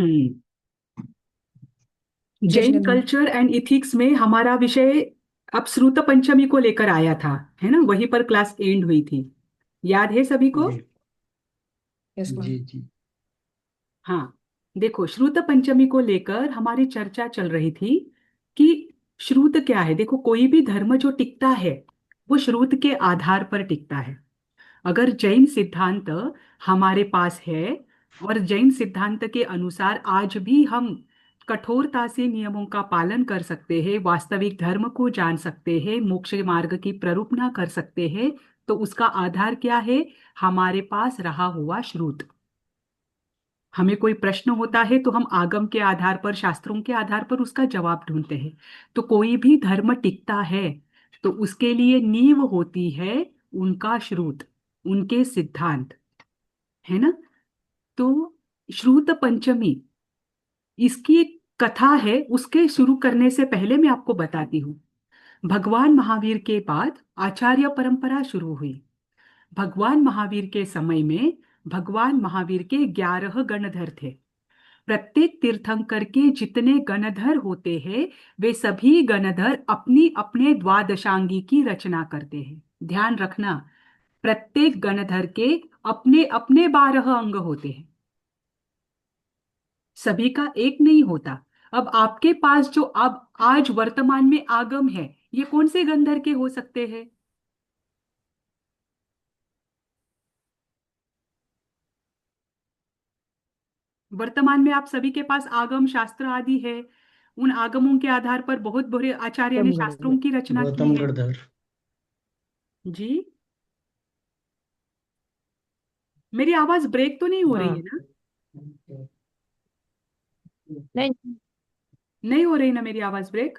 हम्म। जय Jain Jagannath. Culture and ethics में हमारा विषय अब श्रुत पंचमी को लेकर आया था, है ना? वहीं पर क्लास एंड हुई थी। याद है सभी को? जी यस मैम। जी जी। हाँ। देखो, श्रुत पंचमी को लेकर हमारी चर्चा चल रही थी कि श्रुत क्या है। देखो, कोई भी धर्म जो टिकता है वो श्रुत के आधार पर टिकता है। अगर जैन सिद्धांत हमारे पास है और जैन सिद्धांत के अनुसार आज भी हम कठोरता से नियमों का पालन कर सकते हैं, वास्तविक धर्म को जान सकते हैं, मोक्ष मार्ग की प्ररूपणा कर सकते हैं, तो उसका आधार क्या है? हमारे पास रहा हुआ श्रुत। हमें कोई प्रश्न होता है तो हम आगम के आधार पर, शास्त्रों के आधार पर उसका जवाब ढूंढते हैं। तो कोई भी धर्म टिकता है तो उसके लिए नींव होती है उनका श्रुत, उनके सिद्धांत, है ना? तो श्रुत पंचमी, इसकी एक कथा है। उसके शुरू करने से पहले मैं आपको बताती हूँ। भगवान महावीर के बाद आचार्य परंपरा शुरू हुई। भगवान महावीर के समय में भगवान महावीर के 11 गणधर थे। प्रत्येक तीर्थंकर के जितने गणधर होते हैं वे सभी गणधर अपनी अपने द्वादशांगी की रचना करते हैं। ध्यान रखना, प्रत्येक गणधर के अपने अपने 12 अंग होते हैं, सभी का एक नहीं होता। अब आपके पास जो अब आज वर्तमान में आगम है, ये कौन से गंधर के हो सकते हैं? वर्तमान में आप सभी के पास आगम शास्त्र आदि है। उन आगमों के आधार पर बहुत बड़े आचार्य ने शास्त्रों की रचना की गौतम है। गढ़धर। जी। मेरी आवाज ब्रेक तो नहीं हो रही है हाँ। ना? नहीं नहीं हो रही ना मेरी आवाज ब्रेक?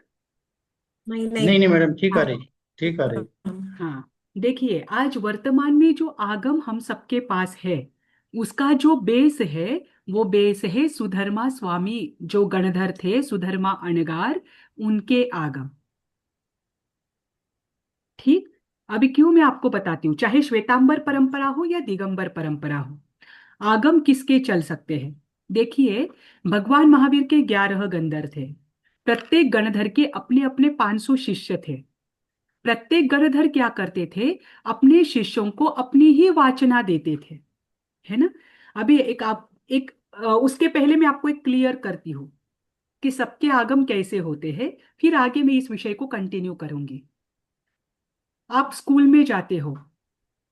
नहीं नहीं नहीं। नहीं मैडम, ठीक आ हाँ रही। ठीक आ रही। हाँ। देखिए, आज वर्तमान में जो आगम हम सबके पास है उसका जो बेस है वो बेस है सुधर्मा स्वामी, जो गणधर थे, सुधर्मा अणगार, उनके आगम। ठीक। अभी क्यों मैं आपको बताती हूँ। चाहे श्वेतांबर परंपरा हो या दिगंबर परंपरा हो, आगम किसके चल सकते हैं? देखिए, भगवान महावीर के 11 गणधर थे। प्रत्येक गणधर के अपने अपने 500 शिष्य थे। प्रत्येक गणधर क्या करते थे? अपने शिष्यों को अपनी ही वाचना देते थे, है ना? अभी एक आप एक उसके पहले मैं आपको एक क्लियर करती हूँ कि सबके आगम कैसे होते हैं, फिर आगे मैं इस विषय को कंटिन्यू करूंगी। आप स्कूल में जाते हो,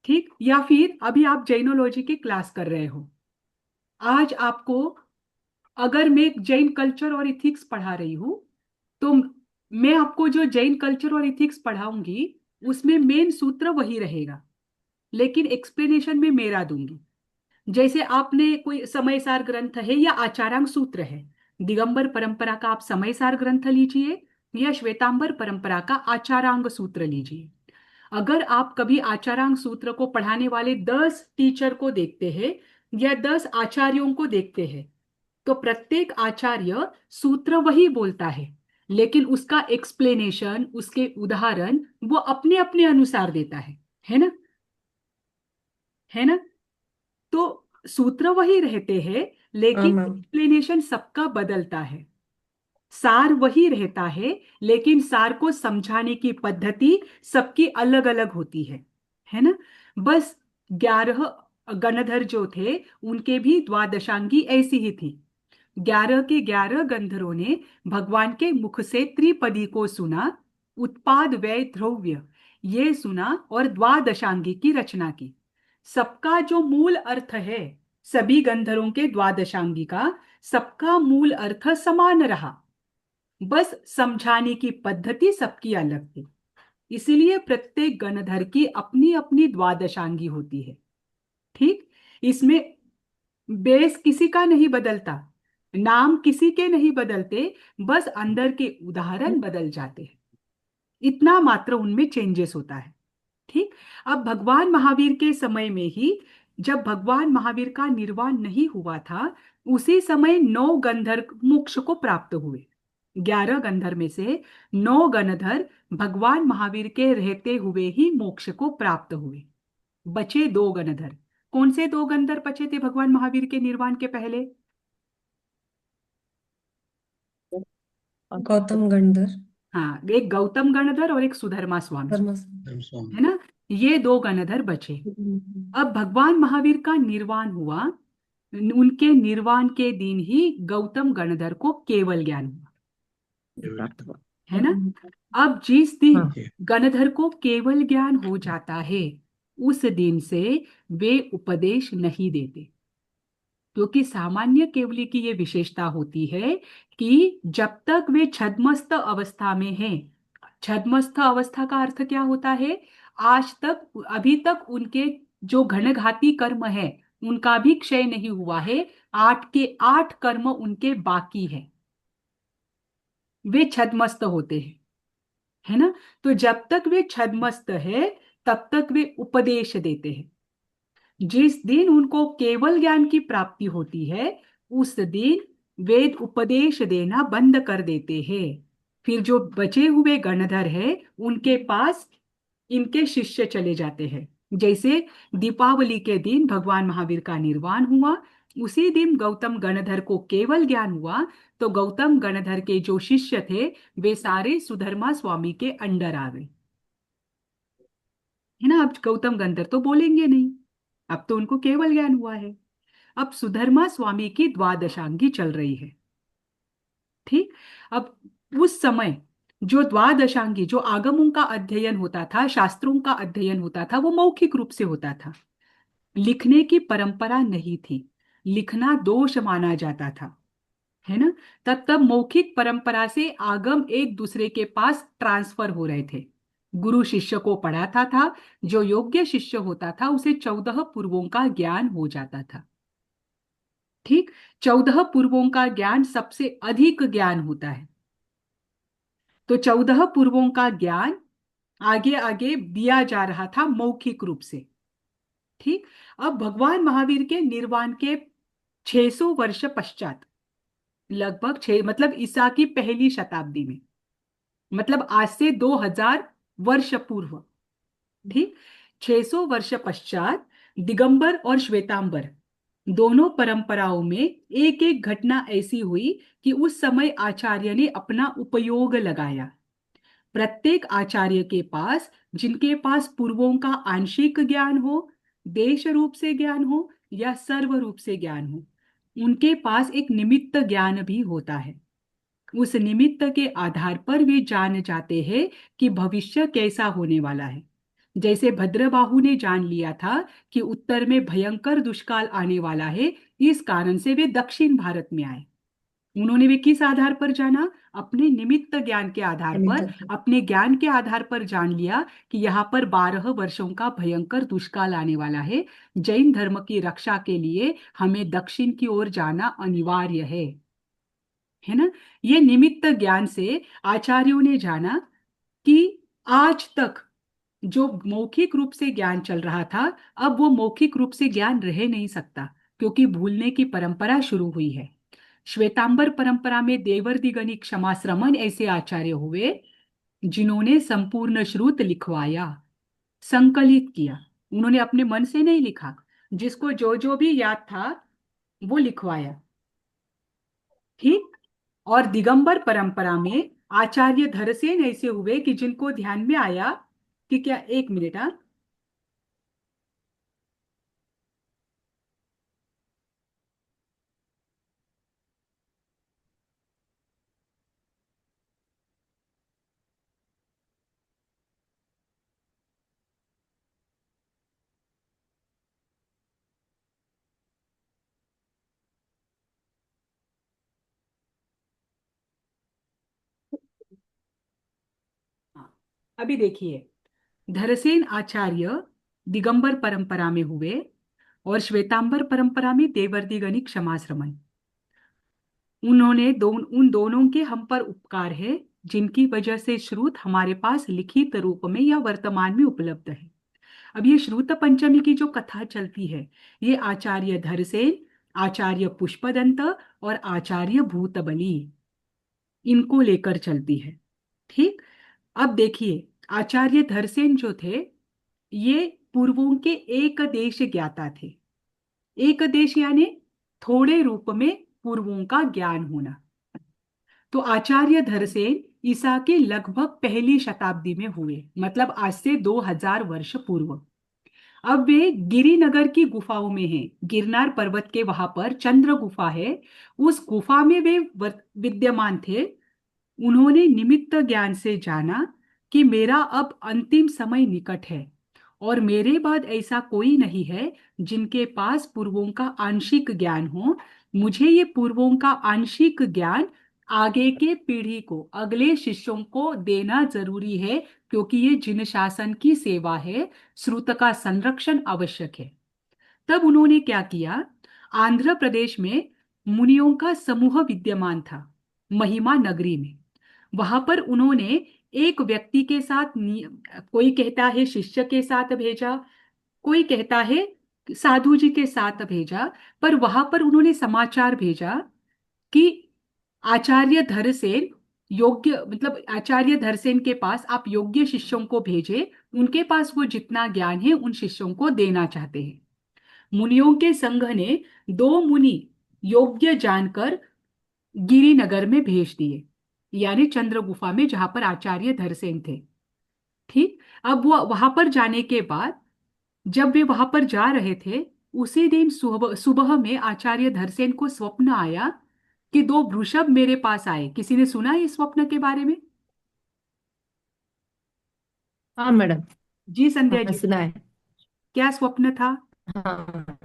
ठीक, या फिर अभी आप जैनोलॉजी की क्लास कर रहे हो। आज आपको, अगर मैं जैन कल्चर और इथिक्स पढ़ा रही हूँ, तो मैं आपको जो जैन कल्चर और इथिक्स पढ़ाऊंगी उसमें मेन सूत्र वही रहेगा, लेकिन एक्सप्लेनेशन में मेरा दूंगी। जैसे आपने कोई समयसार ग्रंथ है या आचारांग सूत्र है, दिगंबर परंपरा का आप समयसार ग्रंथ लीजिए या श्वेतांबर परंपरा का आचारांग सूत्र लीजिए। अगर आप कभी आचारांग सूत्र को पढ़ाने वाले 10 टीचर को देखते हैं या 10 आचार्यों को देखते हैं, तो प्रत्येक आचार्य सूत्र वही बोलता है, लेकिन उसका एक्सप्लेनेशन, उसके उदाहरण वो अपने अपने अनुसार देता है ना? है ना? तो सूत्र वही रहते हैं, हाँ लेकिन मैम। एक्सप्लेनेशन सबका बदलता है। सार वही रहता है, लेकिन सार को समझाने की पद्धति सबकी अलग अलग होती है ना? बस 11 गणधर जो थे उनके भी द्वादशांगी ऐसी ही थी। 11 के 11 गंधर्वों ने भगवान के मुख से त्रिपदी को सुना, उत्पाद व्यय द्रव्य ये सुना और द्वादशांगी की रचना की। सबका जो मूल अर्थ है, सभी गंधर्वों के द्वादशांगी का सबका मूल अर्थ समान रहा, बस समझाने की पद्धति सबकी अलग थी। इसीलिए प्रत्येक गणधर की अपनी अपनी द्वादशांगी होती है। ठीक। इसमें बेस किसी का नहीं बदलता, नाम किसी के नहीं बदलते, बस अंदर के उदाहरण बदल जाते हैं। इतना मात्र उनमें चेंजेस होता है। ठीक। अब भगवान महावीर के समय में ही, जब भगवान महावीर का निर्वाण नहीं हुआ था, उसी समय 9 गंधर्व मोक्ष को प्राप्त हुए। 11 गंधर्व में से 9 गणधर भगवान महावीर के रहते हुए ही मोक्ष को प्राप्त हुए। बचे 2 गणधर। कौन से 2 गंधर्व बचे थे भगवान महावीर के निर्वाण के पहले? गौतम गणधर। हाँ, एक गौतम गणधर और एक सुधर्मा स्वामी, धर्म। है ना। ये दो गणधर बचे। अब भगवान महावीर का निर्वाण हुआ, उनके निर्वाण के दिन ही गौतम गणधर को केवल ज्ञान हुआ, प्राप्त हुआ। है ना। अब जिस दिन हाँ। गणधर को केवल ज्ञान हो जाता है, उस दिन से वे उपदेश नहीं देते, क्योंकि सामान्य केवली की ये विशेषता होती है कि जब तक वे छद्मस्त अवस्था में हैं, छद्मस्त अवस्था का अर्थ क्या होता है, आज तक अभी तक उनके जो घनघाती कर्म है उनका भी क्षय नहीं हुआ है, 8 के 8 कर्म उनके बाकी है, वे छद्मस्त होते हैं, है ना। तो जब तक वे छद्मस्त है तब तक वे उपदेश देते हैं। जिस दिन उनको केवल ज्ञान की प्राप्ति होती है, उस दिन वेद उपदेश देना बंद कर देते हैं। फिर जो बचे हुए गणधर है उनके पास इनके शिष्य चले जाते हैं। जैसे दीपावली के दिन भगवान महावीर का निर्वाण हुआ, उसी दिन गौतम गणधर को केवल ज्ञान हुआ, तो गौतम गणधर के जो शिष्य थे वे सारे सुधर्मा स्वामी के अंडर आ गए, है ना। अब गौतम गणधर तो बोलेंगे नहीं, अब तो उनको केवल ज्ञान हुआ है। अब सुधर्मा स्वामी की द्वादशांगी चल रही है, ठीक। अब उस समय जो द्वादशांगी, जो आगमों का अध्ययन होता था, शास्त्रों का अध्ययन होता था, वो मौखिक रूप से होता था, लिखने की परंपरा नहीं थी, लिखना दोष माना जाता था, है ना। तब मौखिक परंपरा से आगम एक दूसरे के पास ट्रांसफर हो रहे थे, गुरु शिष्य को पढ़ाता था, जो योग्य शिष्य होता था उसे 14 पूर्वों का ज्ञान हो जाता था, ठीक। 14 पूर्वों का ज्ञान सबसे अधिक ज्ञान होता है, तो 14 पूर्वों का ज्ञान आगे आगे दिया जा रहा था मौखिक रूप से, ठीक। अब भगवान महावीर के निर्वाण के 600 वर्ष पश्चात, लगभग 6 मतलब ईसा की पहली शताब्दी में, मतलब आज से 2000 वर्ष पूर्व, ठीक। 600 वर्ष पश्चात दिगंबर और श्वेतांबर दोनों परंपराओं में एक एक घटना ऐसी हुई कि उस समय आचार्य ने अपना उपयोग लगाया। प्रत्येक आचार्य के पास, जिनके पास पूर्वों का आंशिक ज्ञान हो, देश रूप से ज्ञान हो या सर्व रूप से ज्ञान हो, उनके पास एक निमित्त ज्ञान भी होता है। उस निमित्त के आधार पर वे जान जाते हैं कि भविष्य कैसा होने वाला है। जैसे भद्रबाहु ने जान लिया था कि उत्तर में भयंकर दुष्काल आने वाला है, इस कारण से वे दक्षिण भारत में आए। उन्होंने वे किस आधार पर जाना, अपने निमित्त ज्ञान के आधार पर, निमित्त। अपने ज्ञान के आधार पर जान लिया कि यहाँ पर 12 वर्षों का भयंकर दुष्काल आने वाला है, जैन धर्म की रक्षा के लिए हमें दक्षिण की ओर जाना अनिवार्य है ना। ये निमित्त ज्ञान से आचार्यों ने जाना कि आज तक जो मौखिक रूप से ज्ञान चल रहा था, अब वो मौखिक रूप से ज्ञान रह नहीं सकता, क्योंकि भूलने की परंपरा शुरू हुई है। श्वेतांबर परंपरा में देवर्दिगनि क्षमाश्रमण ऐसे आचार्य हुए जिन्होंने संपूर्ण श्रुत लिखवाया, संकलित किया। उन्होंने अपने मन से नहीं लिखा, जिसको जो जो भी याद था वो लिखवाया, ठीक। और दिगंबर परंपरा में आचार्य धरसेन ऐसे हुए कि जिनको ध्यान में आया कि क्या, एक मिनट, हाँ। हाँ, अभी देखिए, धरसेन आचार्य दिगंबर परंपरा में हुए और श्वेतांबर परंपरा में देवर्दिगनि क्षमाश्रमण। उन दोनों के हम पर उपकार है, जिनकी वजह से श्रुत हमारे पास लिखित रूप में या वर्तमान में उपलब्ध है। अब ये श्रुत पंचमी की जो कथा चलती है, ये आचार्य धरसेन, आचार्य पुष्पदंत और आचार्य भूतबली, इनको लेकर चलती है, ठीक। अब देखिए, आचार्य धरसेन जो थे, ये पूर्वों के एक देश ज्ञाता थे। एक देश यानी थोड़े रूप में पूर्वों का ज्ञान होना। तो आचार्य धरसेन ईसा के लगभग पहली शताब्दी में हुए, मतलब आज से 2000 वर्ष पूर्व। अब वे गिरिनगर की गुफाओं में हैं। गिरनार पर्वत के वहां पर चंद्र गुफा है, उस गुफा में वे विद्यमान थे। उन्होंने निमित्त ज्ञान से जाना कि मेरा अब अंतिम समय निकट है और मेरे बाद ऐसा कोई नहीं है जिनके पास पूर्वों का आंशिक ज्ञान हो। मुझे ये पूर्वों का आंशिक ज्ञान आगे के पीढ़ी को, अगले शिष्यों को देना जरूरी है, क्योंकि ये जिन शासन की सेवा है, श्रुत का संरक्षण आवश्यक है। तब उन्होंने क्या किया? आंध्र प्रदेश में मुनियों का समूह विद्यमान था, महिमा नगरी में। वहां पर उन्होंने एक व्यक्ति के साथ कोई कहता है शिष्य के साथ भेजा, कोई कहता है साधु जी के साथ भेजा, पर वहां पर उन्होंने समाचार भेजा कि आचार्य धरसेन योग्य, मतलब आचार्य धरसेन के पास आप योग्य शिष्यों को भेजे, उनके पास वो जितना ज्ञान है उन शिष्यों को देना चाहते हैं। मुनियों के संघ ने 2 मुनि योग्य जानकर गिरिनगर में भेज दिए, यानी चंद्र गुफा में जहां पर आचार्य धरसेन थे। ठीक। अब वो वहां पर जाने के बाद, जब वे वहां पर जा रहे थे, उसी दिन सुबह सुबह में आचार्य धरसेन को स्वप्न आया कि 2 वृषभ मेरे पास आए। किसी ने सुना है इस स्वप्न के बारे में? हाँ मैडम। जी संध्या हाँ जी, सुना है। क्या स्वप्न था? हाँ,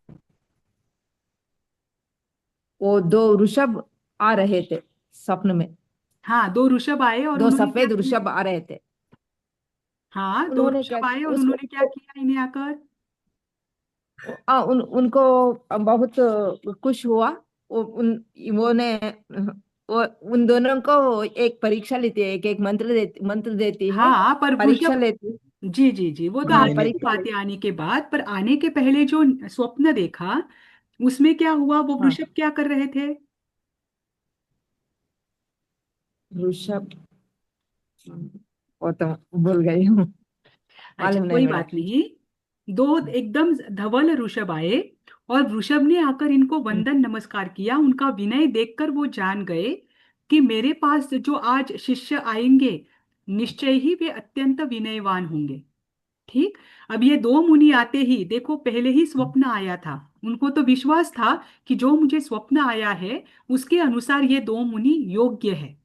वो दो ऋषभ आ रहे थे स्वप्न में। हाँ, 2 वृषभ आए और दो उन्होंने क्या सफेद किया? ऋषभ आ रहे थे। हाँ, दो उन्होंने क्या वृषभ आए किया और उसको उन्होंने क्या किया इन्हें आकर? उनको बहुत खुश हुआ। वो उन वो ने वो उन दोनों को एक परीक्षा लेती है, एक एक मंत्र देती है। हाँ, पर परीक्षा वृषभ, लेती। जी जी जी, वो तो हाँ आगे की परीक्षा बात है लेती। आने के बाद। पर आने के पहले जो स्वप्न देखा, उसमें क्या हुआ? वो हाँ वृषभ क्या कर रहे थे? ऋषभ, वो तो भूल गई हूँ। अच्छा, मालूम नहीं कोई मैडम। बात नहीं। 2 एकदम धवल ऋषभ आए और वृषभ ने आकर इनको हम्म, वंदन नमस्कार किया। उनका विनय देखकर वो जान गए कि मेरे पास जो आज शिष्य आएंगे, निश्चय ही वे अत्यंत विनयवान होंगे। ठीक। अब ये 2 मुनि आते ही देखो, पहले ही स्वप्न आया था, उनको तो विश्वास था कि जो मुझे स्वप्न आया है उसके अनुसार ये 2 मुनि योग्य है।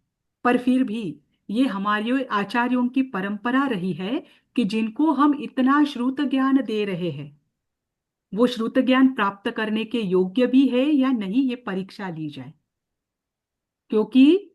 पर फिर भी ये हमारे आचार्यों की परंपरा रही है कि जिनको हम इतना श्रुत ज्ञान दे रहे हैं, वो श्रुत ज्ञान प्राप्त करने के योग्य भी है या नहीं, ये परीक्षा ली जाए। क्योंकि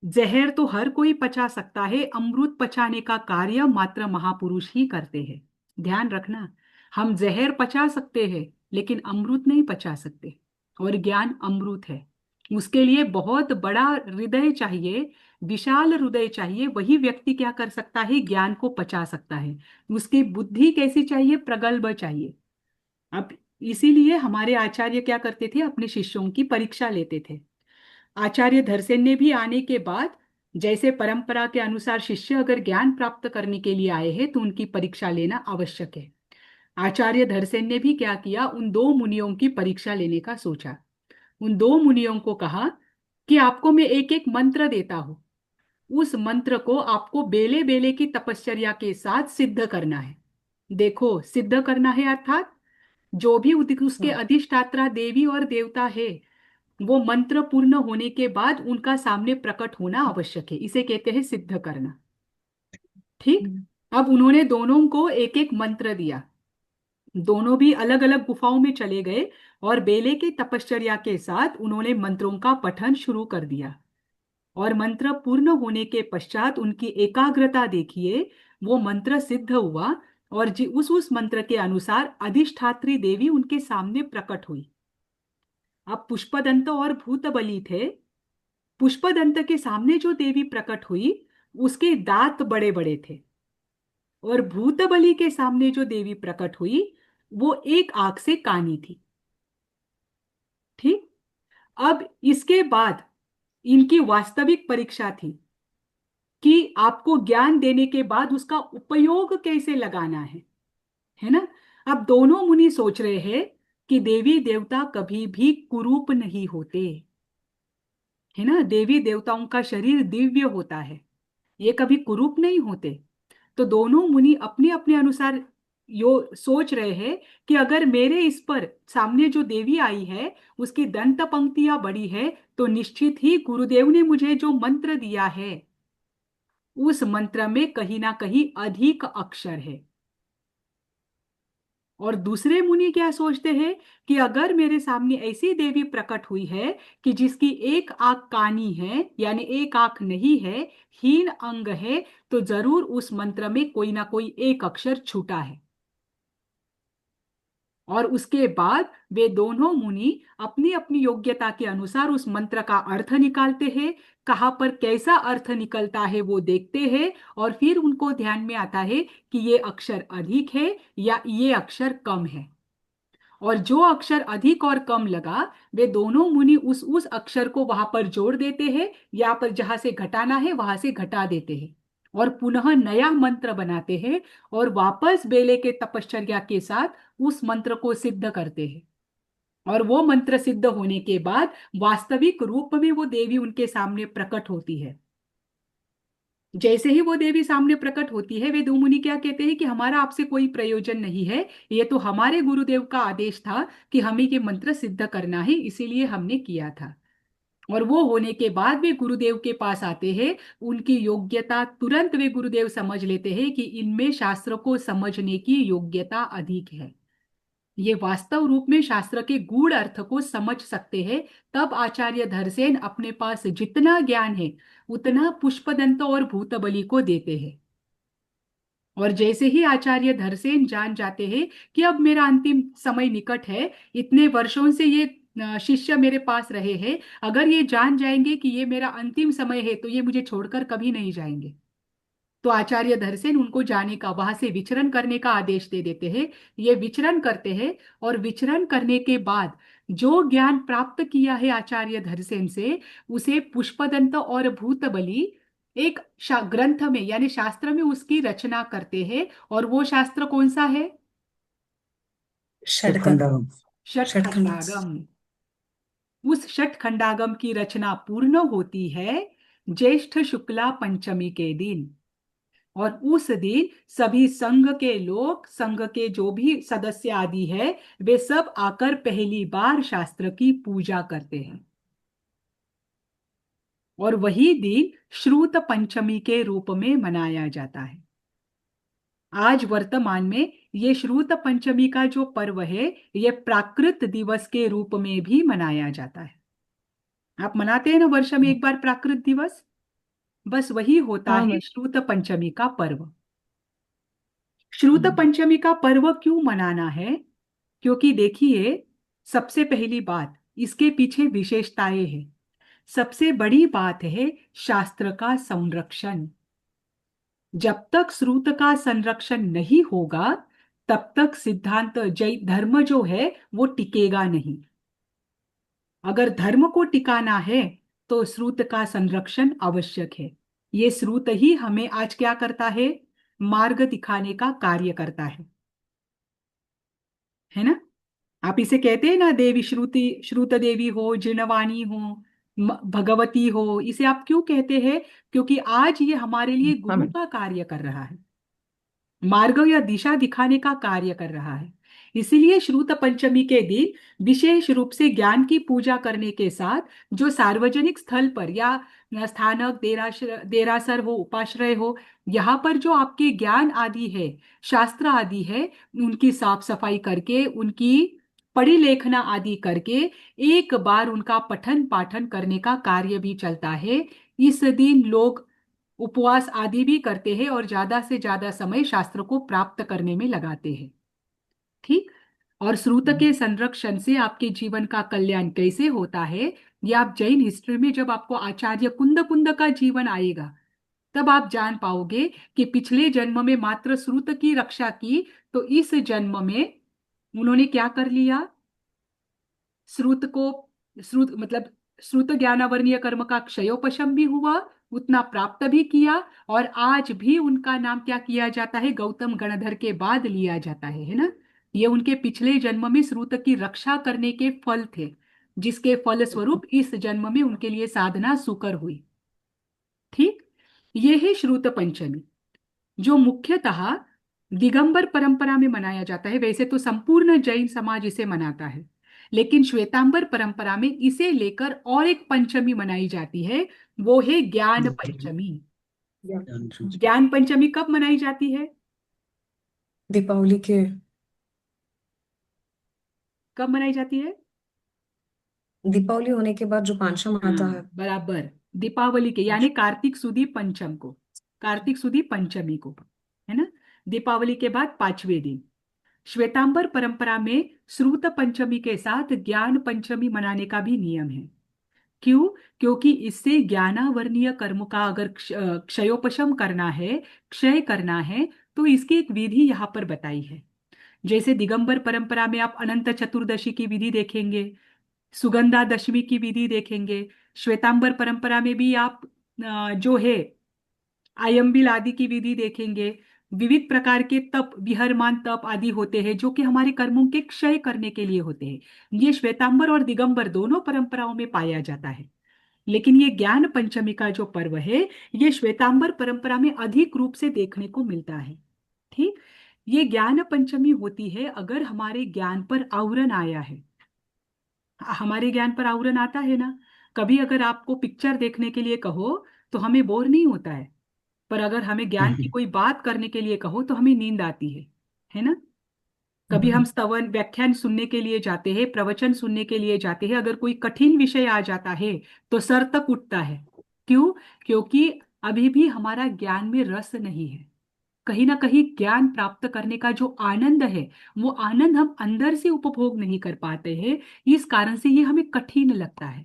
जहर तो हर कोई पचा सकता है, अमृत पचाने का कार्य मात्र महापुरुष ही करते हैं। ध्यान रखना, हम जहर पचा सकते हैं लेकिन अमृत नहीं पचा सकते। और ज्ञान अमृत है, उसके लिए बहुत बड़ा हृदय चाहिए, विशाल हृदय चाहिए। वही व्यक्ति क्या कर सकता है? ज्ञान को पचा सकता है। उसकी बुद्धि कैसी चाहिए? प्रगल्भ चाहिए। अब इसीलिए हमारे आचार्य क्या करते थे? अपने शिष्यों की परीक्षा लेते थे। आचार्य धरसेन ने भी आने के बाद, जैसे परंपरा के अनुसार शिष्य अगर ज्ञान प्राप्त करने के लिए आए हैं तो उनकी परीक्षा लेना आवश्यक है। आचार्य धरसेन ने भी क्या किया? उन 2 मुनियों की परीक्षा लेने का सोचा। उन 2 मुनियों को कहा कि आपको मैं एक एक मंत्र देता हूं, उस मंत्र को आपको बेले बेले की तपश्चर्या के साथ सिद्ध करना है। देखो, सिद्ध करना है अर्थात जो भी उसके हाँ। अधिष्ठात्रा देवी और देवता है, वो मंत्र पूर्ण होने के बाद उनका सामने प्रकट होना आवश्यक है। इसे कहते हैं सिद्ध करना। ठीक। हम्म, अब उन्होंने दोनों को एक एक मंत्र दिया। दोनों भी अलग अलग गुफाओं में चले गए और बेले की तपश्चर्या के साथ उन्होंने मंत्रों का पठन शुरू कर दिया। और मंत्र पूर्ण होने के पश्चात उनकी एकाग्रता देखिए, वो मंत्र सिद्ध हुआ। और उस मंत्र के अनुसार अधिष्ठात्री देवी उनके सामने प्रकट हुई। अब पुष्पदंत और भूतबली थे। पुष्पदंत के सामने जो देवी प्रकट हुई, उसके दांत बड़े बड़े थे। और भूतबली के सामने जो देवी प्रकट हुई, वो एक आंख से कानी थी। ठीक। अब इसके बाद इनकी वास्तविक परीक्षा थी कि आपको ज्ञान देने के बाद उसका उपयोग कैसे लगाना है ना? अब दोनों मुनि सोच रहे हैं कि देवी देवता कभी भी कुरूप नहीं होते। है ना। देवी देवताओं का शरीर दिव्य होता है, ये कभी कुरूप नहीं होते। तो दोनों मुनि अपने अपने अनुसार यो सोच रहे हैं कि अगर मेरे इस पर सामने जो देवी आई है उसकी दंत पंक्तियां बड़ी है, तो निश्चित ही गुरुदेव ने मुझे जो मंत्र दिया है उस मंत्र में कहीं ना कहीं अधिक अक्षर है। और दूसरे मुनि क्या सोचते हैं कि अगर मेरे सामने ऐसी देवी प्रकट हुई है कि जिसकी एक आंख कानी है, यानी एक आंख नहीं है, हीन अंग है, तो जरूर उस मंत्र में कोई ना कोई एक अक्षर छूटा है। और उसके बाद वे दोनों मुनि अपनी अपनी योग्यता के अनुसार उस मंत्र का अर्थ निकालते हैं, कहाँ पर कैसा अर्थ निकलता है वो देखते हैं, और फिर उनको ध्यान में आता है कि ये अक्षर अधिक है या ये अक्षर कम है। और जो अक्षर अधिक और कम लगा, वे दोनों मुनि उस अक्षर को वहां पर जोड़ देते हैं, या पर जहां से घटाना है वहां से घटा देते हैं, और पुनः नया मंत्र बनाते हैं, और वापस बेले के तपश्चर्या के साथ उस मंत्र को सिद्ध करते हैं। और वो मंत्र सिद्ध होने के बाद वास्तविक रूप में वो देवी उनके सामने प्रकट होती है। जैसे ही वो देवी सामने प्रकट होती है, वे दो मुनि क्या कहते हैं कि हमारा आपसे कोई प्रयोजन नहीं है, ये तो हमारे गुरुदेव का आदेश था कि हमें ये मंत्र सिद्ध करना है, इसीलिए हमने किया था। और वो होने के बाद वे गुरुदेव के पास आते हैं। उनकी योग्यता तुरंत वे गुरुदेव समझ लेते हैं कि इनमें शास्त्र को समझने की योग्यता अधिक है, ये वास्तव रूप में शास्त्र के गूढ़ अर्थ को समझ सकते हैं। तब आचार्य धरसेन अपने पास जितना ज्ञान है उतना पुष्पदंत और भूतबली को देते हैं। और जैसे ही आचार्य धरसेन जान जाते हैं कि अब मेरा अंतिम समय निकट है, इतने वर्षों से ये शिष्य मेरे पास रहे हैं, अगर ये जान जाएंगे कि ये मेरा अंतिम समय है तो ये मुझे छोड़कर कभी नहीं जाएंगे। तो आचार्य धरसेन उनको जाने का, वहां से विचरण करने का आदेश दे देते हैं। ये विचरण करते हैं, और विचरण करने के बाद जो ज्ञान प्राप्त किया है आचार्य धरसेन से, उसे पुष्पदंत और भूतबली एक ग्रंथ में यानी शास्त्र में उसकी रचना करते हैं। और वो शास्त्र कौन सा है? षटखंड षटखंड षटखंडागम। उस षटखंडागम की रचना पूर्ण होती है ज्येष्ठ शुक्ला पंचमी के दिन। और उस दिन सभी संघ के लोग, संघ के जो भी सदस्य आदि है, वे सब आकर पहली बार शास्त्र की पूजा करते हैं। और वही दिन श्रुत पंचमी के रूप में मनाया जाता है। आज वर्तमान में ये श्रुत पंचमी का जो पर्व है, ये प्राकृत दिवस के रूप में भी मनाया जाता है। आप मनाते हैं ना वर्ष में एक बार प्राकृत दिवस, बस वही होता हाँ है मैम। श्रुत पंचमी का पर्व। श्रुत हम्म। पंचमी का पर्व क्यों मनाना है? क्योंकि देखिए, सबसे पहली बात, इसके पीछे विशेषताएं हैं। सबसे बड़ी बात है शास्त्र का संरक्षण। जब तक श्रुत का संरक्षण नहीं होगा, तब तक सिद्धांत जैन धर्म जो है वो टिकेगा नहीं। अगर धर्म को टिकाना है तो श्रुत का संरक्षण आवश्यक है। ये श्रुत ही हमें आज क्या करता है? मार्ग दिखाने का कार्य करता है ना। आप इसे कहते हैं ना, देवी श्रुति, श्रुत देवी हो, जिनवाणी हो, भगवती हो, इसे आप क्यों कहते हैं? क्योंकि आज ये हमारे लिए हाँ गुरु मैम। का कार्य कर रहा है, मार्ग या दिशा दिखाने का कार्य कर रहा है। इसीलिए श्रुत पंचमी के दिन विशेष रूप से ज्ञान की पूजा करने के साथ जो सार्वजनिक स्थल पर या स्थानक, देरासर हो, उपाश्रय हो, यहाँ पर जो आपके ज्ञान आदि है, शास्त्र आदि है, उनकी साफ सफाई करके, उनकी पढ़ी लेखना आदि करके एक बार उनका पठन पाठन करने का कार्य भी चलता है। इस दिन लोग उपवास आदि भी करते हैं और ज्यादा से ज्यादा समय शास्त्र को प्राप्त करने में लगाते हैं। ठीक। और श्रुत के संरक्षण से आपके जीवन का कल्याण कैसे होता है, ये आप जैन हिस्ट्री में जब आपको आचार्य कुंद कुंद का जीवन आएगा, तब आप जान पाओगे कि पिछले जन्म में मात्र श्रुत की रक्षा की, तो इस जन्म में उन्होंने क्या कर लिया? श्रुत को, श्रुत मतलब श्रुत ज्ञानावर्णीय कर्म का क्षयोपशम भी हुआ, उतना प्राप्त भी किया। और आज भी उनका नाम क्या किया जाता है? गौतम गणधर के बाद लिया जाता है ना। ये उनके पिछले जन्म में श्रुत की रक्षा करने के फल थे, जिसके फलस्वरूप इस जन्म में उनके लिए साधना सुकर हुई। ठीक, ये है श्रुत पंचमी, जो मुख्यतः दिगंबर परंपरा में मनाया जाता है। वैसे तो संपूर्ण जैन समाज इसे मनाता है, लेकिन श्वेतांबर परंपरा में इसे लेकर और एक पंचमी मनाई जाती है, वो है ज्ञान पंचमी। ज्ञान पंचमी कब मनाई जाती है? दीपावली के कब मनाई जाती है? दीपावली होने के बाद जो पांचम आता है। बराबर, दीपावली के यानी कार्तिक सुदी पंचम को, कार्तिक सुदी पंचमी को, है ना। दीपावली के बाद पांचवें दिन। श्वेतांबर परंपरा में श्रुत पंचमी के साथ ज्ञान पंचमी मनाने का भी नियम है। क्यों? क्योंकि इससे ज्ञानावर्णीय कर्म का अगर क्षयोपशम करना है, क्षय करना है, तो इसकी एक विधि यहाँ पर बताई है। जैसे दिगंबर परंपरा में आप अनंत चतुर्दशी की विधि देखेंगे, सुगंधा दशमी की विधि देखेंगे। श्वेतांबर परंपरा में भी आप जो है आयम्बिल आदि की विधि देखेंगे। विविध प्रकार के तप, विहरमान तप आदि होते हैं जो कि हमारे कर्मों के क्षय करने के लिए होते हैं। ये श्वेतांबर और दिगंबर दोनों परंपराओं में पाया जाता है। लेकिन ये ज्ञान पंचमी का जो पर्व है, ये श्वेतांबर परंपरा में अधिक रूप से देखने को मिलता है। ठीक, ये ज्ञान पंचमी होती है अगर हमारे ज्ञान पर आवरण आया है। हमारे ज्ञान पर आवरण आता है ना। कभी अगर आपको पिक्चर देखने के लिए कहो तो हमें बोर नहीं होता है, पर अगर हमें ज्ञान की कोई बात करने के लिए कहो तो हमें नींद आती है ना। कभी हम स्तवन व्याख्यान सुनने के लिए जाते हैं, प्रवचन सुनने के लिए जाते हैं, अगर कोई कठिन विषय आ जाता है तो सर तक उठता है। क्यों? क्योंकि अभी भी हमारा ज्ञान में रस नहीं है। कहीं ना कहीं ज्ञान प्राप्त करने का जो आनंद है, वो आनंद हम अंदर से उपभोग नहीं कर पाते हैं। इस कारण से ये हमें कठिन लगता है।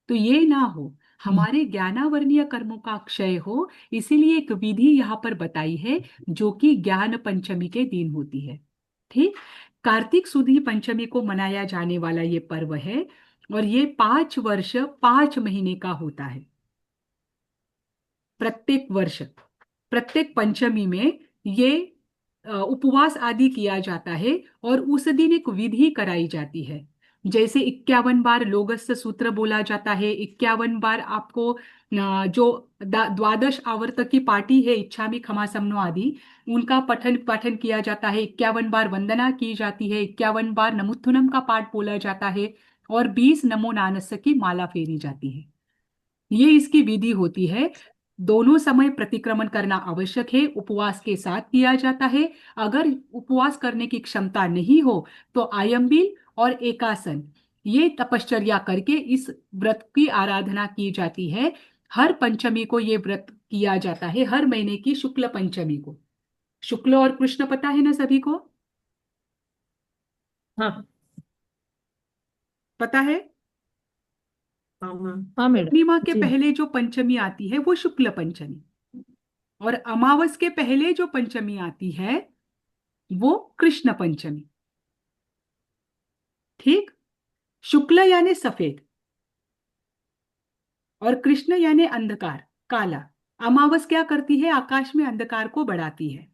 तो ये ना हो, हमारे ज्ञानावर्णीय कर्मों का क्षय हो, इसीलिए एक विधि यहाँ पर बताई है जो कि ज्ञान पंचमी के दिन होती है। ठीक, कार्तिक सुदी पंचमी को मनाया जाने वाला ये पर्व है, और ये 5 वर्ष 5 महीने का होता है। प्रत्येक वर्ष, प्रत्येक पंचमी में ये उपवास आदि किया जाता है, और उस दिन एक विधि कराई जाती है। जैसे 51 बार लोगस्य सूत्र बोला जाता है, 51 बार आपको जो द्वादश आवर्त की पार्टी है, इच्छा में क्षमा समनो आदि, उनका पठन पाठन किया जाता है। 51 बार वंदना की जाती है, 51 बार नमुत्थुनम का पाठ बोला जाता है, और 20 नमो नानस्य की माला फेरी जाती है। ये इसकी विधि होती है। दोनों समय प्रतिक्रमण करना आवश्यक है, उपवास के साथ किया जाता है। अगर उपवास करने की क्षमता नहीं हो तो आयम्बिल और एकासन, ये तपश्चर्या करके इस व्रत की आराधना की जाती है। हर पंचमी को ये व्रत किया जाता है, हर महीने की शुक्ल पंचमी को। शुक्ल और कृष्ण पता है ना सभी को? हाँ पता है। हाँ हाँ। हाँ मैडम पूर्णिमा के जी। पहले जो पंचमी आती है वो शुक्ल पंचमी, और अमावस के पहले जो पंचमी आती है वो कृष्ण पंचमी। ठीक, शुक्ल यानी सफेद, और कृष्ण यानी अंधकार, काला। अमावस क्या करती है? आकाश में अंधकार को बढ़ाती है,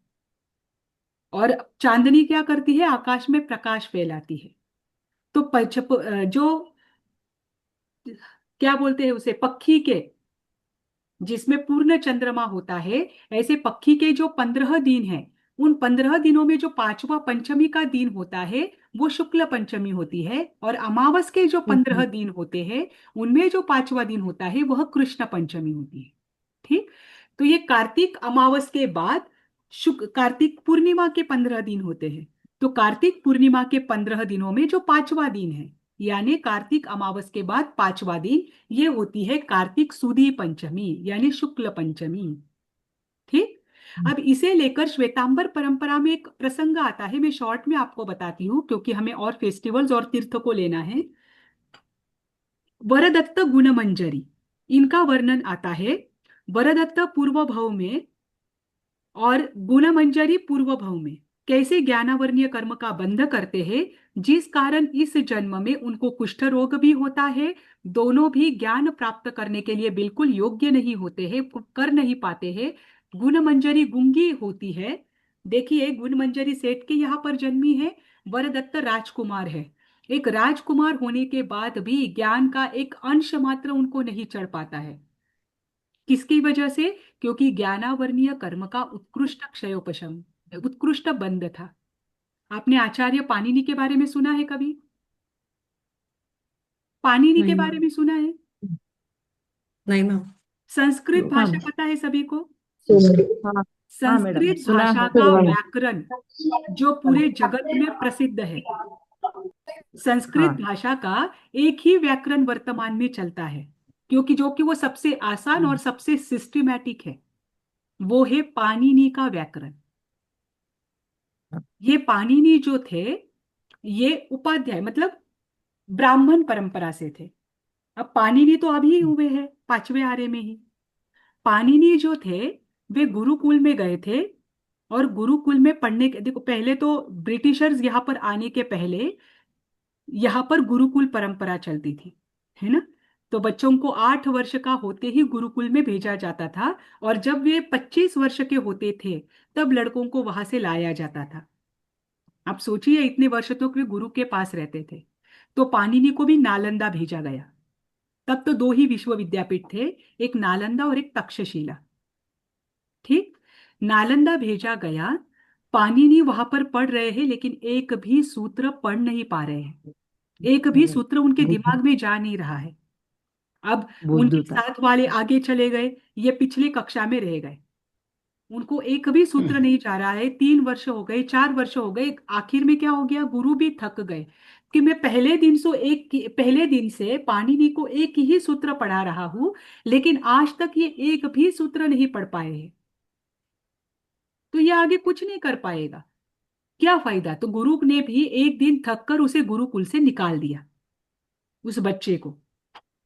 और चांदनी क्या करती है? आकाश में प्रकाश फैलाती है। तो जो क्या बोलते हैं उसे, पक्षी के, जिसमें पूर्ण चंद्रमा होता है, ऐसे पक्षी के जो 15 दिन हैं, उन 15 दिनों में जो पांचवा पंचमी का दिन होता है वो शुक्ल पंचमी होती है, और अमावस के जो 15 दिन होते हैं उनमें जो पांचवा दिन होता है वह कृष्ण पंचमी होती है। ठीक, तो ये कार्तिक अमावस के बाद शुक्ल कार्तिक पूर्णिमा के 15 दिन होते हैं। तो कार्तिक पूर्णिमा के 15 दिनों में जो पांचवा दिन है, यानी कार्तिक अमावस के बाद पांचवा दिन, ये होती है कार्तिक सुदी पंचमी यानी शुक्ल पंचमी। ठीक, अब इसे लेकर श्वेतांबर परंपरा में एक प्रसंग आता है, मैं शॉर्ट में आपको बताती हूँ क्योंकि हमें और फेस्टिवल्स और तीर्थ को लेना है। वरदत्त गुणमंजरी, इनका वर्णन आता है। वरदत्त पूर्व भव में और गुणमंजरी पूर्व भव में कैसे ज्ञानावर्णीय कर्म का बंध करते हैं, जिस कारण इस जन्म में उनको कुष्ठ रोग भी होता है। दोनों भी ज्ञान प्राप्त करने के लिए बिल्कुल योग्य नहीं होते हैं, कर नहीं पाते हैं। गुणमंजरी गुंगी होती है। देखिए, गुणमंजरी सेठ के यहाँ पर जन्मी है, वरदत्त राजकुमार है। एक राजकुमार होने के बाद भी ज्ञान का एक अंश मात्र उनको नहीं चढ़ पाता है। किसकी वजह से? क्योंकि ज्ञानावर्णीय कर्म का उत्कृष्ट क्षयोपशम, उत्कृष्ट बंध था। आपने आचार्य पाणिनि के बारे में सुना है कभी? पाणिनि के नहीं बारे मैम। में सुना है? नहीं मैम। संस्कृत हाँ भाषा पता है सभी को? हाँ हाँ मैडम, संस्कृत सुना भाषा है। का व्याकरण जो पूरे जगत में प्रसिद्ध है, संस्कृत हाँ। भाषा का एक ही व्याकरण वर्तमान में चलता है, क्योंकि जो कि वो सबसे आसान और सबसे सिस्टमैटिक है, वो है पाणिनि का व्याकरण। ये पाणिनि जो थे, ये उपाध्याय मतलब ब्राह्मण परंपरा से थे। अब पाणिनि तो अभी हुए हैं 5वें आर्य में ही। पाणिनि जो थे, वे गुरुकुल में गए थे, और गुरुकुल में पढ़ने के, देखो पहले तो ब्रिटिशर्स यहाँ पर आने के पहले यहाँ पर गुरुकुल परंपरा चलती थी, है ना? तो बच्चों को 8 वर्ष का होते ही गुरुकुल में भेजा जाता था, और जब वे 25 वर्ष के होते थे तब लड़कों को वहां से लाया जाता था। आप सोचिए, इतने वर्ष तक वे गुरु के पास रहते थे। तो पाणिनि को भी नालंदा भेजा गया। तब तो दो ही विश्वविद्यापीठ थे, एक नालंदा और एक तक्षशिला। ठीक, नालंदा भेजा गया। पाणिनि वहां पर पढ़ रहे हैं, लेकिन एक भी सूत्र पढ़ नहीं पा रहे हैं। एक भी सूत्र उनके बुद्धू दिमाग में जा नहीं रहा है। अब उनके बुद्धू था। साथ वाले आगे चले गए, ये पिछली कक्षा में रह गए। उनको एक भी सूत्र नहीं जा रहा है। 3 वर्ष हो गए, 4 वर्ष हो गए, आखिर में क्या हो गया, गुरु भी थक गए कि मैं पहले दिन से पाणिनि को एक ही सूत्र पढ़ा रहा हूं, लेकिन आज तक ये एक भी सूत्र नहीं पढ़ पाए हैं, तो ये आगे कुछ नहीं कर पाएगा। क्या फायदा? तो गुरु ने भी एक दिन थक कर उसे गुरुकुल से निकाल दिया, उस बच्चे को।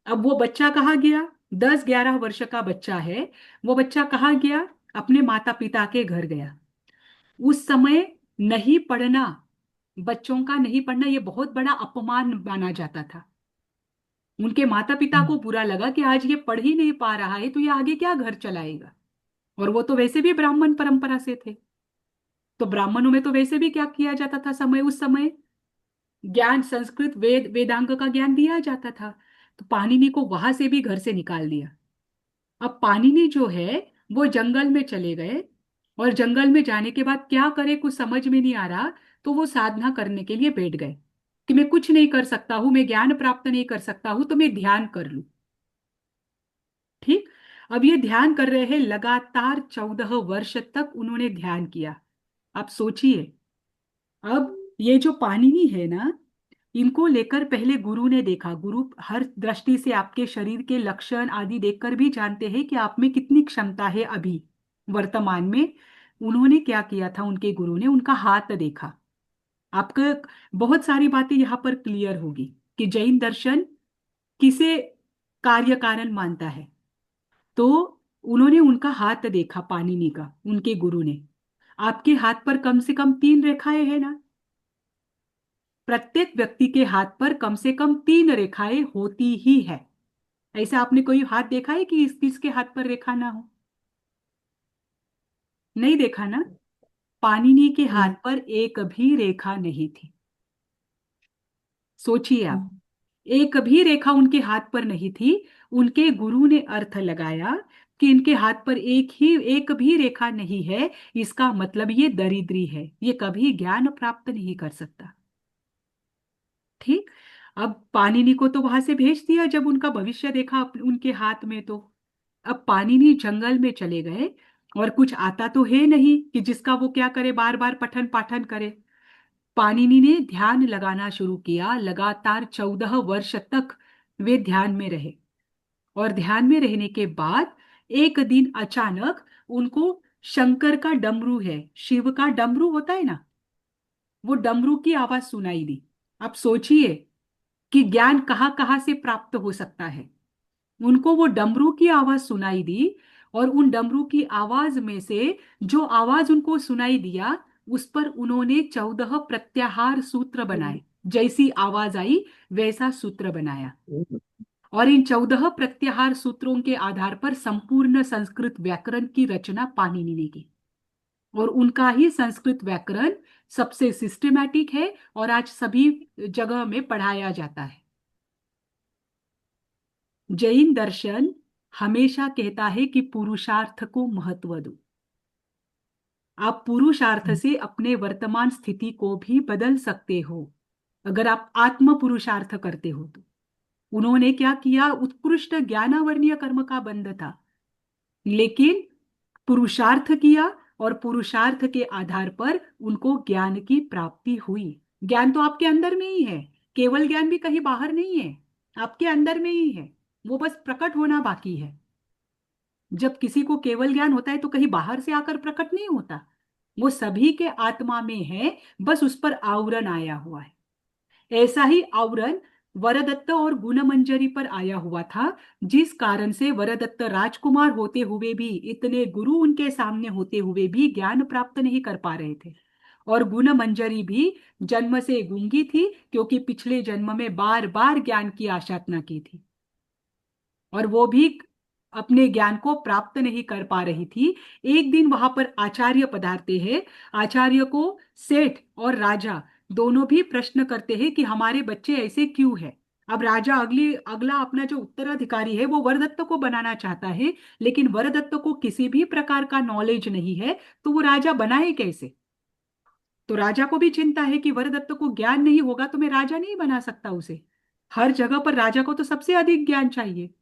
अब वो बच्चा कहाँ गया? 10-11 वर्ष का बच्चा है। वो बच्चा कहाँ गया? अपने माता पिता के घर गया। उस समय नहीं पढ़ना, बच्चों का नहीं पढ़ना, ये बहुत बड़ा अपमान माना जाता था। उनके माता पिता को बुरा लगा कि आज ये पढ़ ही नहीं पा रहा है, तो ये आगे क्या घर चलाएगा। और वो तो वैसे भी ब्राह्मण परंपरा से थे, तो ब्राह्मणों में तो वैसे भी क्या किया जाता था समय, उस समय ज्ञान, संस्कृत वेदांग का ज्ञान दिया जाता था। तो पाणिनि को वहां से भी घर से निकाल दिया। अब पाणिनि जो है, वो जंगल में चले गए, और जंगल में जाने के बाद क्या करे कुछ समझ में नहीं आ रहा, तो वो साधना करने के लिए बैठ गए कि मैं कुछ नहीं कर सकता हूं, मैं ज्ञान प्राप्त नहीं कर सकता हूं, तो मैं ध्यान कर लूं। ठीक, अब ये ध्यान कर रहे हैं, लगातार 14 वर्ष तक उन्होंने ध्यान किया। आप सोचिए, अब ये जो पाणिनि है ना, इनको लेकर पहले गुरु ने देखा। गुरु हर दृष्टि से आपके शरीर के लक्षण आदि देखकर भी जानते हैं कि आप में कितनी क्षमता है अभी वर्तमान में। उन्होंने क्या किया था, उनके गुरु ने उनका हाथ देखा। आपको बहुत सारी बातें यहाँ पर क्लियर होगी कि जैन दर्शन किसे कार्य कारण मानता है। तो उन्होंने उनका हाथ देखा, पाणिनि का, उनके गुरु ने। आपके हाथ पर कम से कम 3 रेखाएं हैं ना? प्रत्येक व्यक्ति के हाथ पर कम से कम 3 रेखाएं होती ही है। ऐसा आपने कोई हाथ देखा है कि किसके हाथ पर रेखा ना हो? नहीं देखा ना? पाणिनि के हाथ नहीं। पर एक भी रेखा नहीं थी। सोचिए आप, एक भी रेखा उनके हाथ पर नहीं थी। उनके गुरु ने अर्थ लगाया कि इनके हाथ पर एक भी रेखा नहीं है, इसका मतलब ये दरिद्री है, ये कभी ज्ञान प्राप्त नहीं कर सकता। ठीक, अब पाणिनि को तो वहां से भेज दिया जब उनका भविष्य देखा उनके हाथ में। तो अब पाणिनि जंगल में चले गए, और कुछ आता तो है नहीं कि जिसका वो क्या करे, बार बार पठन पाठन करे। पाणिनि ने ध्यान लगाना शुरू किया। लगातार 14 वर्ष तक वे ध्यान में रहे, और ध्यान में रहने के बाद एक दिन अचानक उनको शंकर का डमरू है, शिव का डमरू होता है ना, वो डमरू की आवाज सुनाई दी। आप सोचिए कि ज्ञान कहाँ कहाँ से प्राप्त हो सकता है। उनको वो डमरू की आवाज सुनाई दी, और उन डमरू की आवाज में से जो आवाज उनको सुनाई दिया, उस पर उन्होंने 14 प्रत्याहार सूत्र बनाए। जैसी आवाज आई वैसा सूत्र बनाया, और इन 14 प्रत्याहार सूत्रों के आधार पर संपूर्ण संस्कृत व्याकरण की रचना पाणिनि ने की। और उनका ही संस्कृत व्याकरण सबसे सिस्टमैटिक है और आज सभी जगह में पढ़ाया जाता है। जैन दर्शन हमेशा कहता है कि पुरुषार्थ को महत्व दो। आप पुरुषार्थ से अपने वर्तमान स्थिति को भी बदल सकते हो अगर आप आत्म पुरुषार्थ करते हो तो। उन्होंने क्या किया, उत्कृष्ट ज्ञानावर्णीय कर्म का बंध था, लेकिन पुरुषार्थ किया और पुरुषार्थ के आधार पर उनको ज्ञान की प्राप्ति हुई। ज्ञान तो आपके अंदर में ही है, केवल ज्ञान भी कहीं बाहर नहीं है, आपके अंदर में ही है, वो बस प्रकट होना बाकी है। जब किसी को केवल ज्ञान होता है तो कहीं बाहर से आकर प्रकट नहीं होता, वो सभी के आत्मा में है, बस उस पर आवरण आया हुआ है। ऐसा ही आवरण वरदत्त और गुणमंजरी पर आया हुआ था, जिस कारण से वरदत्त राजकुमार होते हुए भी, इतने गुरु उनके सामने होते हुए भी ज्ञान प्राप्त नहीं कर पा रहे थे। और गुणमंजरी भी जन्म से गूंगी थी, क्योंकि पिछले जन्म में बार बार ज्ञान की आशाधना की थी और वो भी अपने ज्ञान को प्राप्त नहीं कर पा रही थी। एक दिन वहां पर आचार्य पधारते हैं। आचार्य को सेठ और राजा दोनों भी प्रश्न करते हैं कि हमारे बच्चे ऐसे क्यों हैं। अब राजा अगला अपना जो उत्तराधिकारी है वो वरदत्त को बनाना चाहता है, लेकिन वरदत्त को किसी भी प्रकार का नॉलेज नहीं है, तो वो राजा बनाए कैसे। तो राजा को भी चिंता है कि वरदत्त को ज्ञान नहीं होगा तो मैं राजा नहीं बना सकता उसे। हर जगह पर राजा को तो सबसे अधिक ज्ञान चाहिए।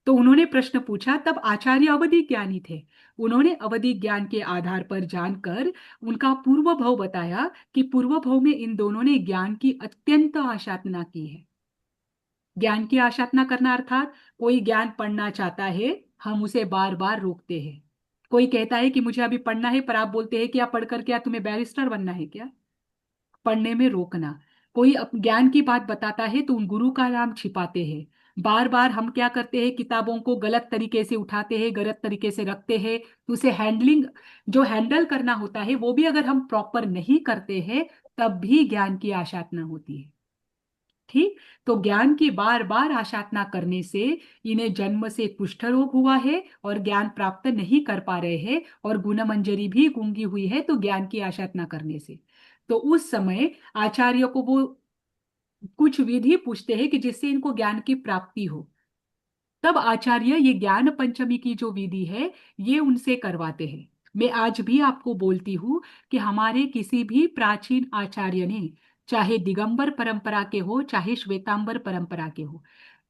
तो उन्होंने प्रश्न पूछा, तब आचार्य अवधि ज्ञानी थे। उन्होंने अवधि ज्ञान के आधार पर जानकर उनका पूर्व भव बताया कि पूर्व भव में इन दोनों ने ज्ञान की अत्यंत आशाधना की है। ज्ञान की आशाधना करना अर्थात कोई ज्ञान पढ़ना चाहता है, हम उसे बार बार रोकते हैं। कोई कहता है कि मुझे अभी पढ़ना है, पर आप बोलते हैं कि आप पढ़कर क्या तुम्हें बैरिस्टर बनना है क्या। पढ़ने में रोकना। कोई ज्ञान की बात बताता है तो उन गुरु का नाम छिपाते हैं। बार बार हम क्या करते हैं, किताबों को गलत तरीके से उठाते हैं, गलत तरीके से रखते हैं। तो उसे जो हैंडल करना होता है वो भी अगर हम प्रॉपर नहीं करते हैं, तब भी ज्ञान की आशाधना होती है। ठीक। तो ज्ञान की बार बार आशाधना करने से इन्हें जन्म से कुष्ठ रोग हुआ है और ज्ञान प्राप्त नहीं कर पा रहे हैं, और गुणमंजरी भी गूंगी हुई है तो ज्ञान की आशाधना करने से। तो उस समय आचार्य को वो कुछ विधि पूछते हैं कि जिससे इनको ज्ञान की प्राप्ति हो। तब आचार्य ये ज्ञान पंचमी की जो विधि है ये उनसे करवाते हैं। मैं आज भी आपको बोलती हूँ कि हमारे किसी भी प्राचीन आचार्य ने, चाहे दिगंबर परंपरा के हो चाहे श्वेतांबर परंपरा के हो,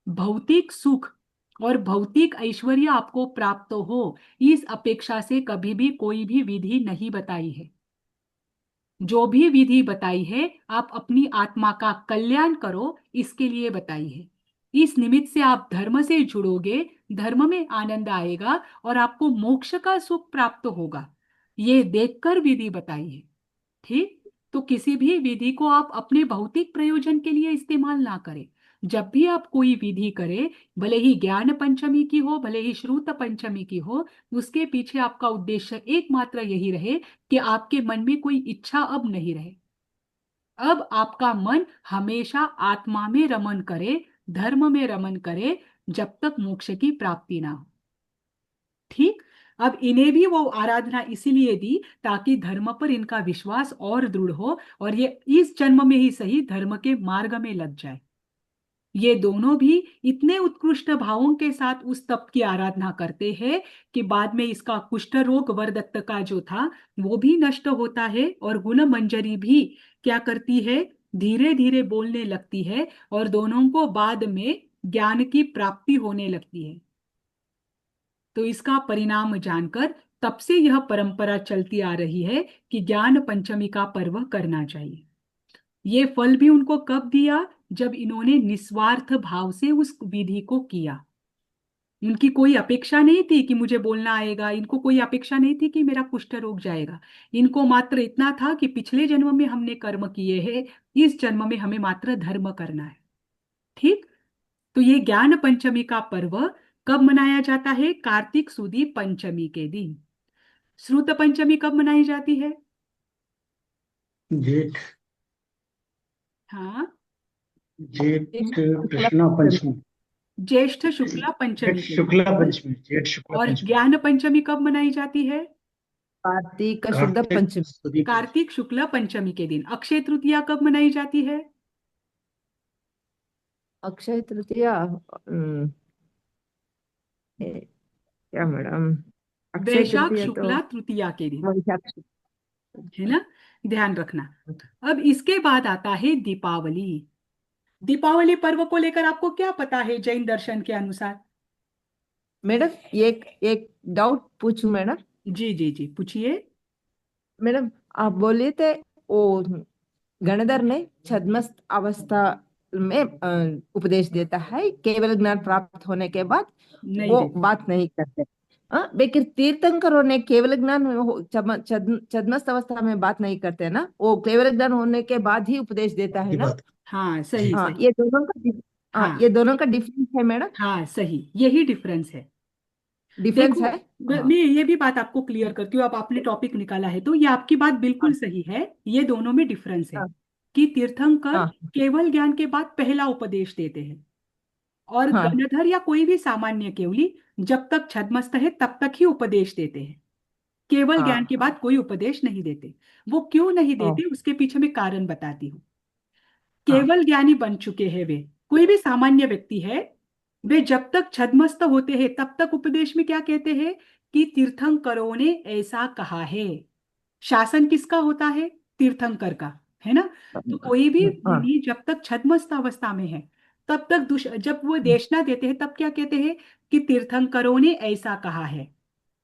भौतिक सुख और भौतिक ऐश्वर्य आपको प्राप्त हो, इस अपेक्षा से कभी भी कोई भी विधि नहीं बताई है। जो भी विधि बताई है, आप अपनी आत्मा का कल्याण करो, इसके लिए बताई है। इस निमित्त से आप धर्म से जुड़ोगे, धर्म में आनंद आएगा और आपको मोक्ष का सुख प्राप्त होगा, ये देखकर विधि बताई है। ठीक। तो किसी भी विधि को आप अपने भौतिक प्रयोजन के लिए इस्तेमाल ना करें। जब भी आप कोई विधि करें, भले ही ज्ञान पंचमी की हो, भले ही श्रुत पंचमी की हो, उसके पीछे आपका उद्देश्य एकमात्र यही रहे कि आपके मन में कोई इच्छा अब नहीं रहे। अब आपका मन हमेशा आत्मा में रमन करे, धर्म में रमन करे, जब तक मोक्ष की प्राप्ति ना हो। ठीक। अब इन्हें भी वो आराधना इसीलिए दी ताकि धर्म पर इनका विश्वास और दृढ़ हो और ये इस जन्म में ही सही धर्म के मार्ग में लग जाए। ये दोनों भी इतने उत्कृष्ट भावों के साथ उस तप की आराधना करते हैं कि बाद में इसका कुष्ठ रोग वरदत्त का जो था वो भी नष्ट होता है, और गुण मंजरी भी क्या करती है, धीरे धीरे बोलने लगती है, और दोनों को बाद में ज्ञान की प्राप्ति होने लगती है। तो इसका परिणाम जानकर तब से यह परंपरा चलती आ रही है कि ज्ञान पंचमी का पर्व करना चाहिए। ये फल भी उनको कब दिया, जब इन्होंने निस्वार्थ भाव से उस विधि को किया। उनकी कोई अपेक्षा नहीं थी कि मुझे बोलना आएगा, इनको कोई अपेक्षा नहीं थी कि मेरा कुष्ठ रोग जाएगा। इनको मात्र इतना था कि पिछले जन्म में हमने कर्म किए हैं, इस जन्म में हमें मात्र धर्म करना है। ठीक। तो ये ज्ञान पंचमी का पर्व कब मनाया जाता है, कार्तिक सुदी पंचमी के दिन। श्रुत पंचमी कब मनाई जाती है। जेठ हाँ, जेठ कृष्णा पंचमी। ज्येष्ठ शुक्ला जेठ पंचमी के दिन। शुक्ला पंचमी, जेठ शुक्ला और पंचमी। ज्ञान पंचमी कब मनाई जाती है। कार्तिक शुद्ध कार्तिक पंचमी। सुदी पंचमी। कार्तिक शुक्ला पंचमी के दिन। अक्षय तृतीया कब मनाई जाती है? अक्षय तृतीया क्या मैडम? अक्षय वैशाख तृतीया तो शुक्ला तृतीया के दिन, वैशाख है ना, ध्यान रखना। अब इसके बाद आता है दीपावली। दीपावली पर्व को लेकर आपको क्या पता है जैन दर्शन के अनुसार? मैडम, एक एक डाउट पूछूं मैडम? जी जी जी, पूछिए। मैडम, आप बोले थे वो गणधर ने छद्मस्त अवस्था में उपदेश देता है, केवल ज्ञान प्राप्त होने के बाद नहीं वो देते। बात नहीं करते। लेकिन तीर्थंकरों ने केवल ज्ञान छद्मस्त अवस्था में बात नहीं करते ना, वो केवल ज्ञान होने के बाद ही उपदेश देता है की ना। बात। हाँ, जी। सही सही। ये दोनों का ये हाँ दोनों का डिफरेंस है मैडम? हाँ, सही, यही डिफरेंस है। डिफरेंस देखो, है। मैं ये भी बात आपको क्लियर करती हूँ। अब आपने टॉपिक निकाला है तो ये आपकी बात बिल्कुल हाँ सही है। ये दोनों में डिफरेंस है हाँ कि तीर्थंकर हाँ केवल ज्ञान के बाद पहला उपदेश देते हैं, और हाँ गणधर या कोई भी सामान्य केवली जब तक छद्मस्त है तब तक ही उपदेश देते हैं। केवल हाँ ज्ञान के हाँ। बाद कोई उपदेश नहीं देते। वो क्यों नहीं ओ, देते, उसके पीछे मैं कारण बताती हूँ। हाँ केवल ज्ञानी बन चुके हैं वे, कोई भी सामान्य व्यक्ति है, वे जब तक छद्मस्त होते हैं तब तक उपदेश में क्या कहते हैं कि तीर्थंकरों ने ऐसा कहा है। शासन किसका होता है? तीर्थंकर का, है ना। तो कोई भी हाँ मुनि जब तक छद्मस्त अवस्था में है तब तक जब वो देशना देते हैं तब क्या कहते हैं कि तीर्थंकरों ने ऐसा कहा है।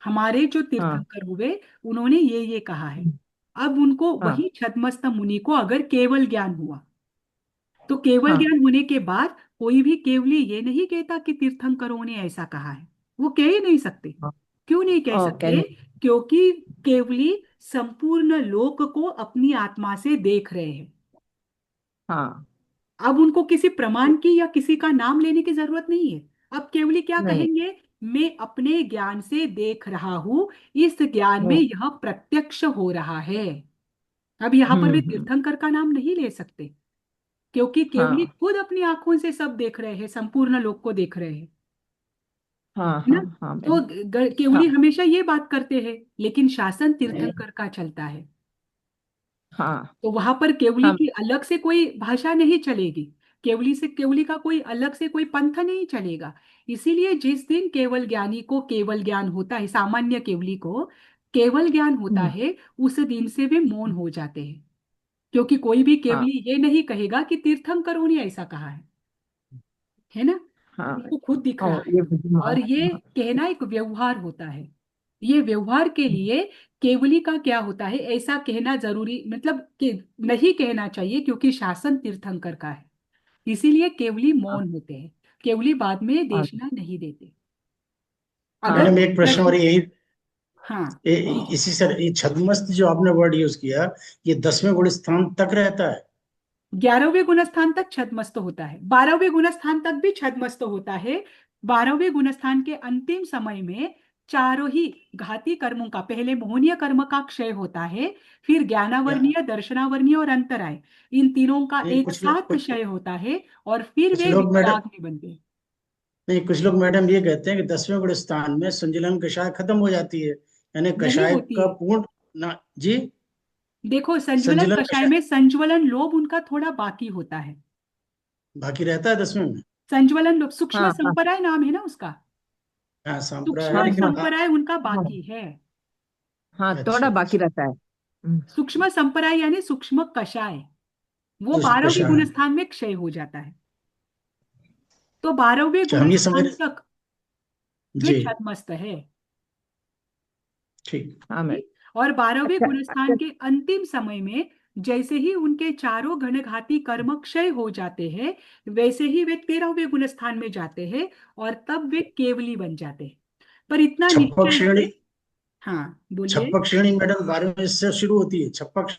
हमारे जो हाँ तीर्थंकर हुए उन्होंने ये कहा है। अब उनको हाँ वही छद्मस्त मुनि को अगर केवल ज्ञान हुआ तो केवल हाँ। ज्ञान होने के बाद कोई भी केवली ये नहीं कहता कि तीर्थंकरों ने ऐसा कहा है। वो कह ही नहीं सकते। हाँ। क्यों नहीं कह ओके। सकते? क्योंकि केवली संपूर्ण लोक को अपनी आत्मा से देख रहे हैं। हाँ। अब उनको किसी प्रमाण की या किसी का नाम लेने की जरूरत नहीं है। अब केवली क्या नहीं। कहेंगे? मैं अपने ज्ञान से देख रहा हूं, इस ज्ञान में ओ, यह प्रत्यक्ष हो रहा है। अब यहाँ पर वे हम्म। तीर्थंकर का नाम नहीं ले सकते, क्योंकि केवली हाँ खुद अपनी आंखों से सब देख रहे हैं, संपूर्ण लोक को देख रहे हैं, हाँ है ना। हाँ हाँ तो मैडम। हाँ केवली हमेशा ये बात करते हैं, लेकिन शासन तीर्थंकर का चलता है। हाँ तो वहां पर केवली हाँ की अलग से कोई भाषा नहीं चलेगी। केवली से, केवली का कोई अलग से कोई पंथ नहीं चलेगा। इसीलिए जिस दिन केवल ज्ञानी को केवल ज्ञान होता है, सामान्य केवली को केवल ज्ञान होता हम्म, है, उस दिन से वे मौन हो जाते हैं। क्योंकि कोई भी हाँ केवली ये नहीं कहेगा कि तीर्थंकरों ने ऐसा कहा है ना। हाँ। उनको खुद दिख रहा ओ, है। ये बुद्धिमान। और ये कहना एक व्यवहार होता है। ये व्यवहार के लिए केवली का क्या होता है, ऐसा कहना जरूरी, मतलब कि नहीं कहना चाहिए, क्योंकि शासन तीर्थंकर का है। इसीलिए केवली हाँ मौन होते हैं। केवली बाद में हाँ देशना नहीं देते। अगर हाँ मैडम एक प्रश्न प्रश्न, और यही, हाँ, इसी सर ये छद्मस्त जो आपने वर्ड यूज किया, ये 10वें गुण स्थान तक रहता है? 11वें गुणस्थान तक छद्मस्त होता है, 12वें गुणस्थान तक भी छद्मस्त होता है। 12वें गुणस्थान के अंतिम समय में चारों ही घाती कर्मों का, पहले मोहनीय कर्म का क्षय होता है, फिर क्या? ज्ञानावर्णीय, दर्शनावर्णीय और अंतराय, इन तीनों का नहीं, एक साथ क्षय होता है, और फिर कुछ वे लोग मैडम वितराग में बनते हैं। नहीं, कुछ लोग मैडम ये कहते हैं कि 10वें गुण स्थान में संजुलन कषाय खत्म हो जाती है, यानी नहीं कषाय होती का है। पूर्ण ना जी। देखो, संज्वलन संजुलन कषाय कषाय में संज्वलन लोभ उनका थोड़ा बाकी होता है। बाकी रहता है 10वें में। संज्वलन लोभ, सूक्ष्म हाँ हाँ संपराय नाम है ना उसका। हाँ, संप्रदाय हाँ सूक्ष्म लेकिन हाँ हाँ। संपराय उनका हाँ बाकी है। हाँ, अच्छा थोड़ा बाकी अच्छा। रहता है। सूक्ष्म संपराय यानी सूक्ष्म कषाय, वो जो 12वें कषाय। गुणस्थान में क्षय हो जाता है। तो 12वें अच्छा, हम ये समझ गुणस्थान रहे। तक वे जी। छद्मस्त है। ठीक। हाँ मैडम। ठीक? और 12वें अच्छा गुणस्थान अच्छा। के अंतिम समय में जैसे ही उनके चारों घनघाती कर्म क्षय हो जाते हैं, वैसे ही वे 13वें गुणस्थान में जाते हैं, और तब वे केवली बन जाते हैं। पर इतना छप्पक निश्चय श्रेणी। है। हाँ, बोलिए। छप्पक श्रेणी मैडम 12वें से शुरू होती है, छप्पक